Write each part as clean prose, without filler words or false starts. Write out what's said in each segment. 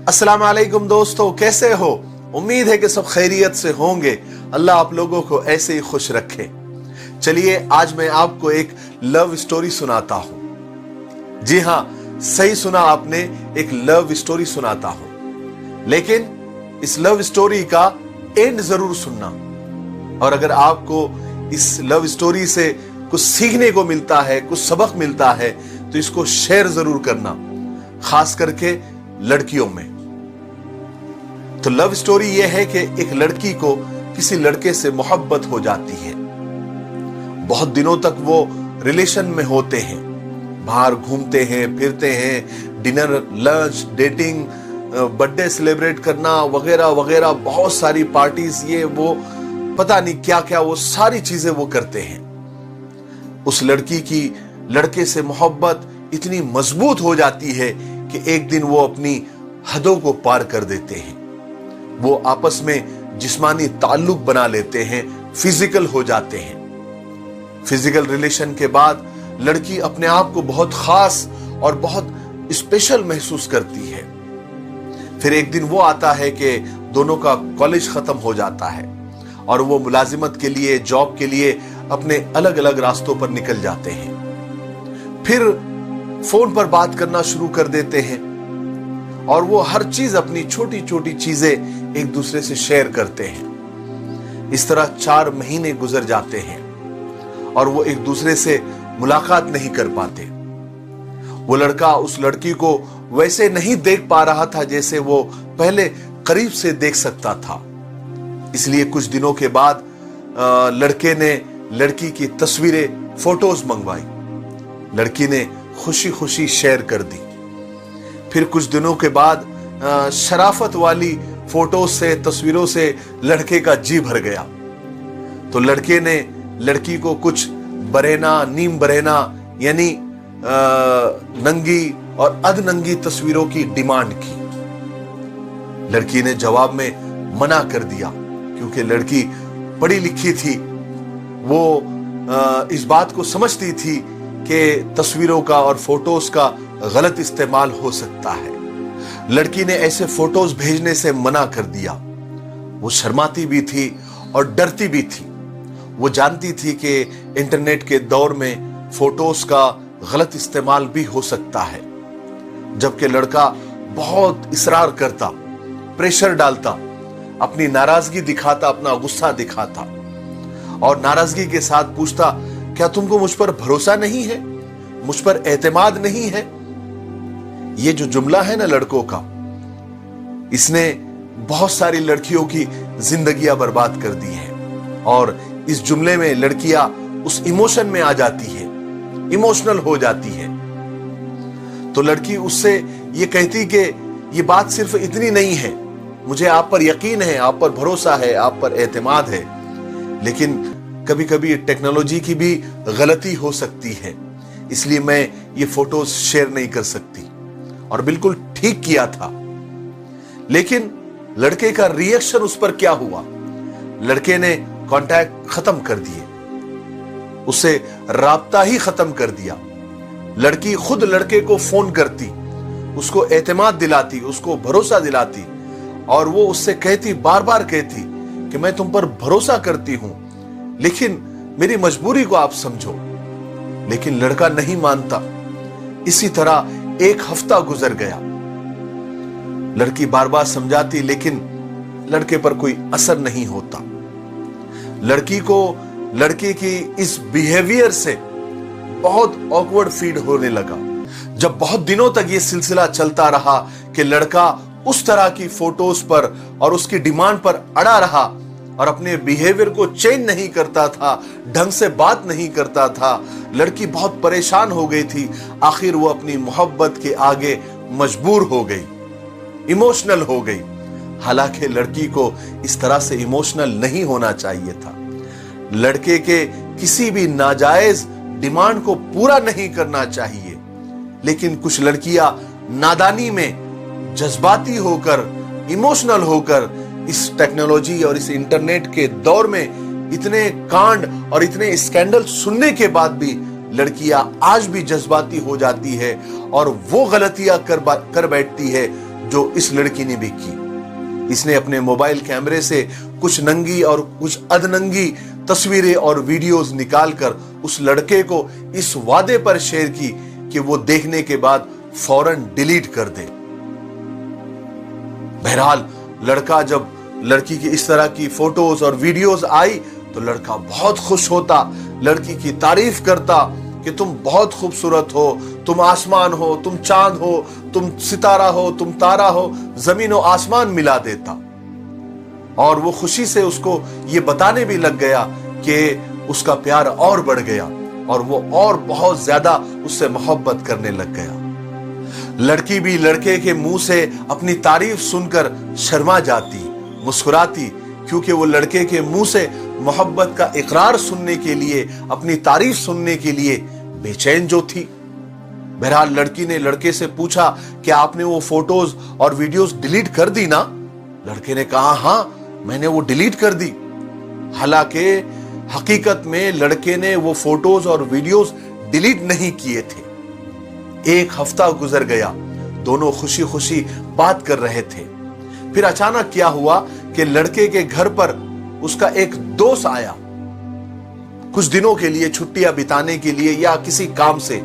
अस्सलाम वालेकुम दोस्तों, कैसे हो? उम्मीद है कि सब खैरियत से होंगे। अल्लाह आप लोगों को ऐसे ही खुश रखे। चलिए आज मैं आपको एक लव स्टोरी सुनाता हूं। जी हां, सही सुना आपने, एक लव स्टोरी सुनाता हूं। लेकिन इस लव स्टोरी का एंड जरूर सुनना, और अगर आपको इस लव स्टोरी से कुछ सीखने को मिलता है, कुछ सबक मिलता है, तो इसको शेयर जरूर करना, खास करके लड़कियों में। तो लव स्टोरी यह है कि एक लड़की को किसी लड़के से मोहब्बत हो जाती है। बहुत दिनों तक वो रिलेशन में होते हैं, बाहर घूमते हैं, फिरते हैं, dinner, lunch, dating, birthday celebrate करना वगैरह वगैरह, बहुत सारी पार्टीज, ये वो पता नहीं क्या क्या, वो सारी चीजें वो करते हैं। उस लड़की की लड़के से मोहब्बत इतनी मजबूत हो जाती है कि एक दिन वो अपनी हदों को पार कर देते हैं। वो आपस में जिस्मानी ताल्लुक बना लेते हैं, फिजिकल हो जाते हैं। फिजिकल रिलेशन के बाद लड़की अपने आप को बहुत खास और बहुत स्पेशल महसूस करती है। फिर एक दिन वो आता है कि दोनों का कॉलेज खत्म हो जाता है और वो मुलाजिमत के लिए, जॉब के लिए अपने अलग अलग रास्तों पर निकल जाते हैं। फिर फोन पर बात करना शुरू कर देते हैं और वो हर चीज, अपनी छोटी छोटी चीजें एक दूसरे से शेयर करते हैं। इस तरह 4 महीने गुजर जाते हैं और वो एक दूसरे से मुलाकात नहीं कर पाते। वो लड़का उस लड़की को वैसे नहीं देख पा रहा था जैसे वो पहले करीब से देख सकता था। इसलिए कुछ दिनों के बाद लड़के ने लड़की की तस्वीरें, फोटोज मंगवाई। लड़की ने खुशी खुशी शेयर कर दी। फिर कुछ दिनों के बाद शराफत वाली फोटो से, तस्वीरों से लड़के का जी भर गया। तो लड़के ने लड़की को कुछ बरेना, नीम बरेना यानी नंगी और अधनंगी तस्वीरों की डिमांड की। लड़की ने जवाब में मना कर दिया, क्योंकि लड़की पढ़ी लिखी थी। वो इस बात को समझती थी कि तस्वीरों का और फोटोज का गलत इस्तेमाल हो सकता है। लड़की ने ऐसे फोटोज भेजने से मना कर दिया। वो शर्माती भी थी और डरती भी थी। वो जानती थी कि इंटरनेट के दौर में फोटोज का गलत इस्तेमाल भी हो सकता है। जबकि लड़का बहुत इसरार करता, प्रेशर डालता, अपनी नाराजगी दिखाता, अपना गुस्सा दिखाता और नाराजगी के साथ पूछता, क्या तुमको मुझ पर भरोसा नहीं है, मुझ पर एतमाद नहीं है? ये जो जुमला है ना लड़कों का, इसने बहुत सारी लड़कियों की जिंदगियां बर्बाद कर दी है। और इस जुमले में लड़कियां उस इमोशन में आ जाती है, इमोशनल हो जाती है। तो लड़की उससे ये कहती कि ये बात सिर्फ इतनी नहीं है, मुझे आप पर यकीन है, आप पर भरोसा है, आप पर एतमाद है, लेकिन कभी कभी टेक्नोलॉजी की भी गलती हो सकती है, इसलिए मैं ये फोटोज शेयर नहीं कर सकती। और बिल्कुल ठीक किया था। लेकिन लड़के का रिएक्शन उस पर क्या हुआ? लड़के ने कांटेक्ट खत्म कर दिए, उसे राब्ता ही खत्म कर दिया। लड़की खुद लड़के को फोन करती, उसको एतमाद दिलाती, उसको भरोसा दिलाती, और वो उससे कहती, बार बार कहती कि मैं तुम पर भरोसा करती हूं, लेकिन मेरी मजबूरी को आप समझो। लेकिन लड़का नहीं मानता। इसी तरह 1 हफ्ता गुजर गया। लड़की बार बार समझाती, लेकिन लड़के पर कोई असर नहीं होता। लड़की को लड़के की इस बिहेवियर से बहुत ऑकवर्ड फील होने लगा। जब बहुत दिनों तक ये सिलसिला चलता रहा कि लड़का उस तरह की फोटोज पर और उसकी डिमांड पर अड़ा रहा और अपने बिहेवियर को चेंज नहीं करता था, ढंग से बात नहीं करता था, लड़की बहुत परेशान हो गई थी। आखिर वो अपनी मोहब्बत के आगे मजबूर हो गई, इमोशनल हो गई। हालांकि लड़की को इस तरह से इमोशनल नहीं होना चाहिए था। लड़के के किसी भी नाजायज डिमांड को पूरा नहीं करना चाहिए। लेकिन कुछ लड़कियां नादानी में जज्बाती होकर, इमोशनल होकर इस टेक्नोलॉजी और इस इंटरनेट के दौर में इतने कांड और इतने स्कैंडल सुनने के बाद भी लड़कियां आज भी जज्बाती हो जाती है और वो गलतियां कर बैठती है जो इस लड़की ने भी की। इसने अपने मोबाइल कैमरे से कुछ नंगी और कुछ अधनंगी तस्वीरें और वीडियोस निकालकर उस लड़के को इस वादे पर शेयर की कि वो देखने के बाद फौरन डिलीट कर दे। बहरहाल लड़का जब लड़की की इस तरह की फोटोज और वीडियोस आई तो लड़का बहुत खुश होता, लड़की की तारीफ करता कि तुम बहुत खूबसूरत हो, तुम आसमान हो, तुम चांद हो, तुम सितारा हो, तुम तारा हो, जमीन और आसमान मिला देता। और वो खुशी से उसको ये बताने भी लग गया कि उसका प्यार और बढ़ गया और वो और बहुत ज्यादा उससे मोहब्बत करने लग गया। लड़की भी लड़के के मुंह से अपनी तारीफ सुनकर शर्मा जाती, मुस्कुराती, क्योंकि वो लड़के के मुंह से मोहब्बत का इकरार सुनने के लिए, अपनी तारीफ सुनने के लिए बेचैन जो थी। बहरहाल लड़की ने लड़के से पूछा कि आपने वो फोटोज और वीडियोस डिलीट कर दी ना? लड़के ने कहा हाँ, मैंने वो डिलीट कर दी। हालांकि हकीकत में लड़के ने वो फोटोज और वीडियोस डिलीट नहीं किए थे। एक हफ्ता गुजर गया, दोनों खुशी खुशी बात कर रहे थे। फिर अचानक क्या हुआ कि लड़के के घर पर उसका एक दोस्त आया, कुछ दिनों के लिए छुट्टियां बिताने के लिए या किसी काम से।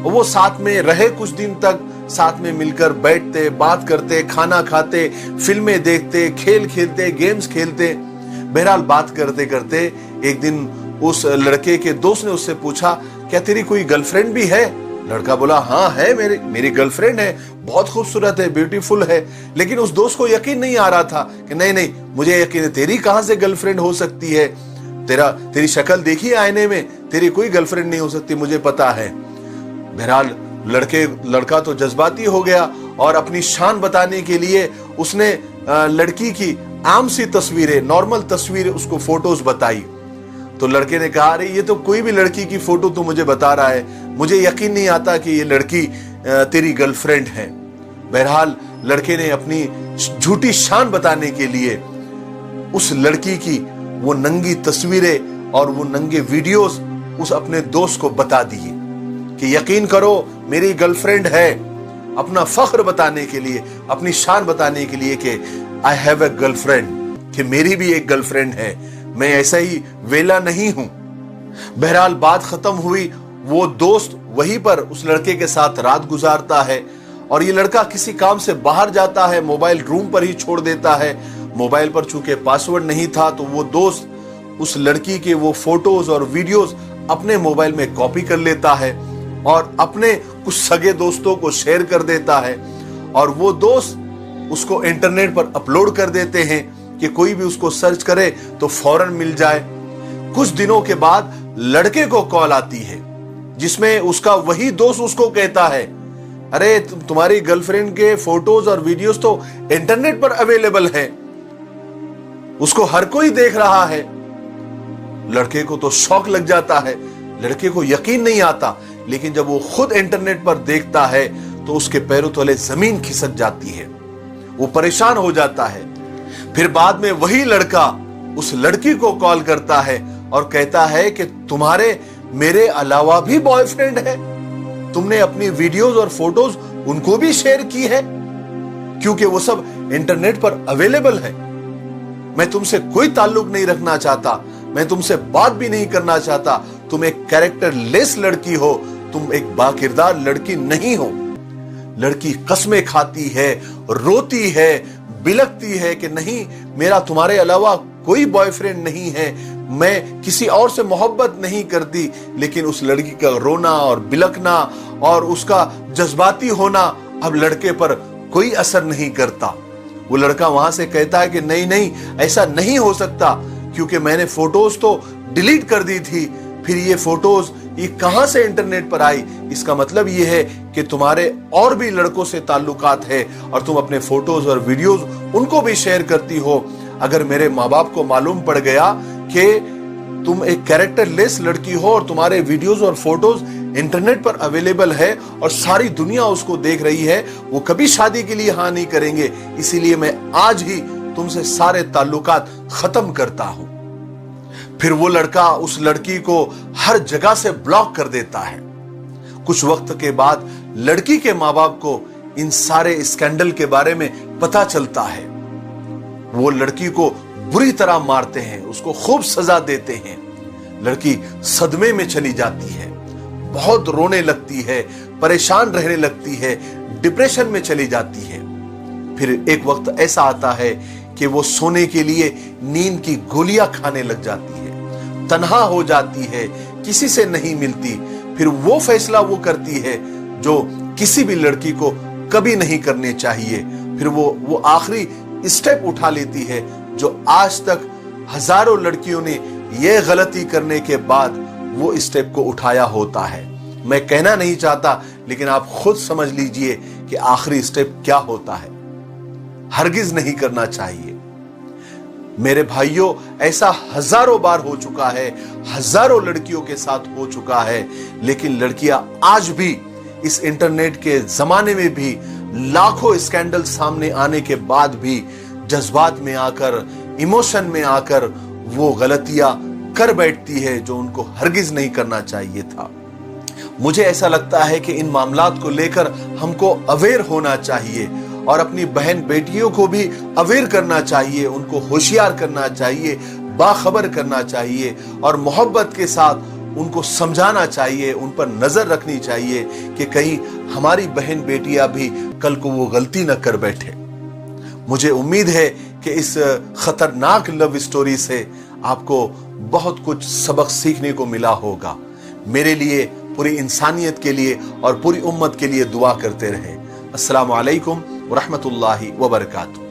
वो साथ में रहे, कुछ दिन तक साथ में मिलकर बैठते, बात करते, खाना खाते, फिल्में देखते, खेल खेलते, गेम्स खेलते। बहरहाल बात करते करते एक दिन उस लड़के के दोस्त ने उससे पूछा, क्या तेरी कोई गर्लफ्रेंड भी है? लड़का बोला हाँ है, मेरी गर्लफ्रेंड है, बहुत खूबसूरत है, ब्यूटीफुल है। लेकिन उस दोस्त को यकीन नहीं आ रहा था कि नहीं, मुझे यकीन है, तेरी कहां से गर्लफ्रेंड हो सकती है? तेरी शक्ल देखी आईने में, तेरी कोई गर्लफ्रेंड नहीं हो सकती, मुझे पता है। बहरहाल लड़का तो जज्बाती हो गया और अपनी शान बताने के लिए उसने लड़की की आम सी तस्वीरें, नॉर्मल तस्वीरें, उसको फोटोज बताई। तो लड़के ने कहा अरे ये तो कोई भी लड़की की फोटो तू मुझे बता रहा है, मुझे यकीन नहीं आता कि ये लड़की तेरी गर्लफ्रेंड है। बहरहाल लड़के ने अपनी झूठी शान बताने के लिए उस लड़की की वो नंगी तस्वीरें और वो नंगे वीडियोस उस अपने दोस्त को बता दिए कि यकीन करो मेरी गर्लफ्रेंड है, अपना फख्र बताने के लिए, अपनी शान बताने के लिए कि आई हैव ए गर्लफ्रेंड, कि मेरी भी एक गर्लफ्रेंड है, मैं ऐसा ही वेला नहीं हूं। बहरहाल बात खत्म हुई, वो दोस्त वहीं पर उस लड़के के साथ रात गुजारता है और ये लड़का किसी काम से बाहर जाता है, मोबाइल रूम पर ही छोड़ देता है। मोबाइल पर चूंकि पासवर्ड नहीं था तो वो दोस्त उस लड़की के वो फोटोज और वीडियोस अपने मोबाइल में कॉपी कर लेता है और अपने कुछ सगे दोस्तों को शेयर कर देता है और वो दोस्त उसको इंटरनेट पर अपलोड कर देते हैं कि कोई भी उसको सर्च करे तो फौरन मिल जाए। कुछ दिनों के बाद लड़के को कॉल आती है जिसमें उसका वही दोस्त उसको कहता है अरे तुम्हारी गर्लफ्रेंड के फोटोज और वीडियोस तो इंटरनेट पर अवेलेबल हैं, उसको हर कोई देख रहा है। लड़के को तो शौक लग जाता है, लड़के को यकीन नहीं आता, लेकिन जब वो खुद इंटरनेट पर देखता है तो उसके पैरों तले जमीन खिसक जाती है, वो परेशान हो जाता है। फिर बाद में वही लड़का उस लड़की को कॉल करता है और कहता है कि तुम्हारे मेरे अलावा भी बॉयफ्रेंड है, तुमने अपनी वीडियोस और फोटोज उनको भी शेयर की है, क्योंकि वो सब इंटरनेट पर अवेलेबल है। मैं तुमसे कोई ताल्लुक नहीं रखना चाहता, मैं तुमसे बात भी नहीं करना चाहता, तुम एक कैरेक्टर लेस लड़की हो, तुम एक बाकिरदार लड़की नहीं हो। लड़की कसमें खाती है, रोती है, बिलकती है कि नहीं मेरा तुम्हारे अलावा कोई बॉयफ्रेंड नहीं है, मैं किसी और से मोहब्बत नहीं करती। लेकिन उस लड़की का रोना और बिलकना और उसका जज्बाती होना अब लड़के पर कोई असर नहीं करता। वो लड़का वहां से कहता है कि नहीं ऐसा नहीं हो सकता, क्योंकि मैंने फोटोज तो डिलीट कर दी थी, फिर ये फोटोज ये कहां से इंटरनेट पर आई? इसका मतलब ये है कि तुम्हारे और भी लड़कों से ताल्लुकात है और तुम अपने फोटोज और वीडियोस उनको भी शेयर करती हो। अगर मेरे माँ बाप को मालूम पड़ गया कि तुम एक कैरेक्टर लेस लड़की हो और तुम्हारे वीडियोस और फोटोज इंटरनेट पर अवेलेबल है और सारी दुनिया उसको देख रही है, वो कभी शादी के लिए हाँ नहीं करेंगे। इसीलिए मैं आज ही तुमसे सारे ताल्लुकात खत्म करता हूं। फिर वो लड़का उस लड़की को हर जगह से ब्लॉक कर देता है। कुछ वक्त के बाद लड़की के माँ बाप को इन सारे स्कैंडल के बारे में पता चलता है, वो लड़की को बुरी तरह मारते हैं, उसको खूब सजा देते हैं। लड़की सदमे में चली जाती है, बहुत रोने लगती है, परेशान रहने लगती है, डिप्रेशन में चली जाती है। फिर एक वक्त ऐसा आता है कि वो सोने के लिए नींद की गोलियां खाने लग जाती है, तन्हा हो जाती है, किसी से नहीं मिलती। फिर वो फैसला वो करती है जो किसी भी लड़की को कभी नहीं करने चाहिए। फिर वो आखिरी स्टेप उठा लेती है जो आज तक हजारों लड़कियों ने ये गलती करने के बाद वो स्टेप को उठाया होता है। मैं कहना नहीं चाहता, लेकिन आप खुद समझ लीजिए कि आखिरी स्टेप क्या होता है। हरगिज नहीं करना चाहिए। मेरे भाइयों, ऐसा हजारों बार हो चुका है, हजारों लड़कियों के साथ हो चुका है, लेकिन लड़कियां आज भी इस इंटरनेट के जमाने में भी लाखों स्कैंडल सामने आने के बाद भी जज्बात में आकर, इमोशन में आकर वो गलतियां कर बैठती है जो उनको हरगिज नहीं करना चाहिए था। मुझे ऐसा लगता है कि इन मामलात को लेकर हमको अवेयर होना चाहिए और अपनी बहन बेटियों को भी अवेयर करना चाहिए, उनको होशियार करना चाहिए, बाखबर करना चाहिए और मोहब्बत के साथ उनको समझाना चाहिए, उन पर नजर रखनी चाहिए कि कहीं हमारी बहन बेटियां भी कल को वो गलती न कर बैठे। मुझे उम्मीद है कि इस खतरनाक लव स्टोरी से आपको बहुत कुछ सबक सीखने को मिला होगा। मेरे लिए, पूरी इंसानियत के लिए और पूरी उम्मत के लिए दुआ करते रहे। अस्सलामु अलैकुम व रहमतुल्लाहि व बरकातुहू।